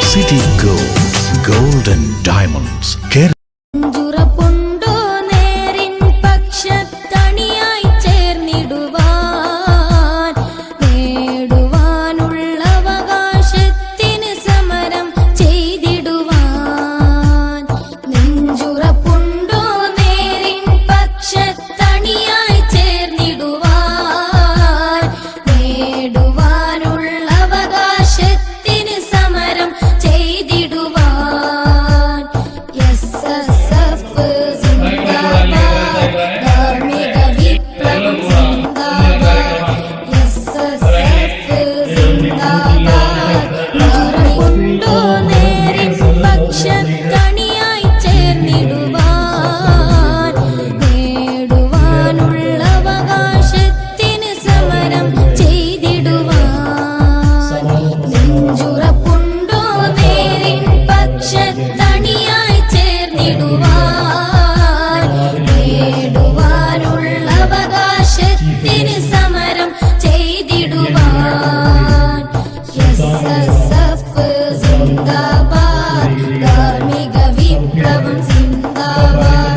City Gold, Gold and Diamonds. Zindabaad, Dharmika Viplava Zindabaad.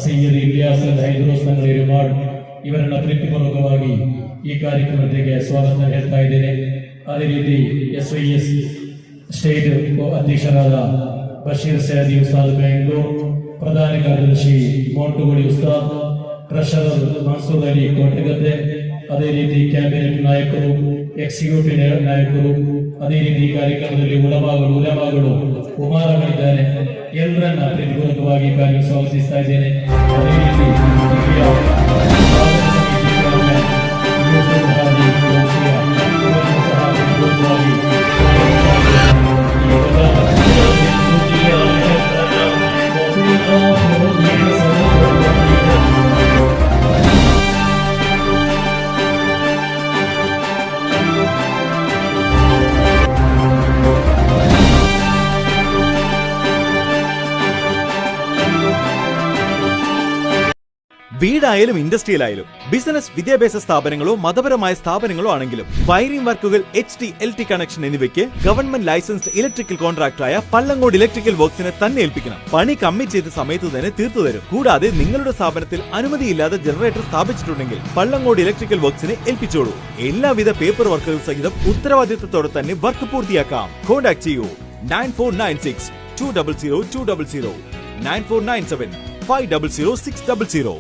Syed Ilyas ಹೈದ್ರೋಸ್ ನಂಗರಿಮಾಡ್ ಇವರನ್ನ ಪ್ರೀತಿಪೂರ್ವಕವಾಗಿ ಈ ಕಾರ್ಯಕ್ರಮಕ್ಕೆ ಸ್ವಾಗತ ಹೇಳ್ತಾ ಇದ್ದೇನೆ. ಅದೇ ರೀತಿ SYS ಸ್ಟೇಟ್ ಅಧ್ಯಕ್ಷರಾದ ಬಶೀರ್ ಸೈದಿ ಉಸ್ತಾದ್ ಬೆಂಗಳೂರು, ಪ್ರಧಾನ ಕಾರ್ಯದರ್ಶಿ ಮೋಂಟುಗೋಳಿ ಉಸ್ತಾದ್, ಟ್ರೆಷರರ್ ಮನ್ಸೂರ್ ಅಲಿ ಕೋಟೆಗದ್ದೆ, ಅದೇ ರೀತಿ ಕ್ಯಾಬಿನೆಟ್ ನಾಯಕರು, ಎಕ್ಸಿಕ್ಯೂಟಿವ್ ನಾಯಕರು, ಅದೇ ರೀತಿ ಈ ಕಾರ್ಯಕ್ರಮದಲ್ಲಿ ಉಲಮಾಗಳು ಕುಮಾರಗಳಿದ್ದಾರೆ. ಎಲ್ಲರನ್ನ ಪ್ರೀತಿಪೂರ್ವಕವಾಗಿ ಕಾರ್ಯ ಸ್ವಾಗತಿಸ್ತಾ ಇದ್ದೇನೆ. ಅದೇ ರೀತಿ വീടായാലും ഇൻഡസ്ട്രിയിലായാലും ബിസിനസ്, വിദ്യാഭ്യാസ സ്ഥാപനങ്ങളോ മതപരമായ സ്ഥാപനങ്ങളോ ആണെങ്കിലും വയറിംഗ് വർക്കുകൾ, HT LT കണക്ഷൻ എന്നിവയ്ക്ക് ഗവൺമെന്റ് ലൈസൻസ്ഡ് ഇലക്ട്രിക്കൽ കോൺട്രാക്ടറായ പള്ളങ്ങോട് ഇലക്ട്രിക്കൽ വർക്സിനെ തന്നെ ഏൽപ്പിക്കണം. പണി കമ്മിറ്റ് ചെയ്ത സമയത്ത് തന്നെ തീർത്തു തരും. കൂടാതെ നിങ്ങളുടെ സ്ഥാപനത്തിൽ അനുമതിയില്ലാതെ ജനറേറ്റർ സ്ഥാപിച്ചിട്ടുണ്ടെങ്കിൽ പള്ളങ്ങോട് ഇലക്ട്രിക്കൽ വർക്സിനെ ഏൽപ്പിച്ചോളൂ. എല്ലാവിധ പേപ്പർ വർക്കുകൾ സഹിതം ഉത്തരവാദിത്തത്തോടെ തന്നെ വർക്ക് പൂർത്തിയാക്കാം. കോൺടാക്ട് ചെയ്യൂ 9496 200 200, 9497 500 600.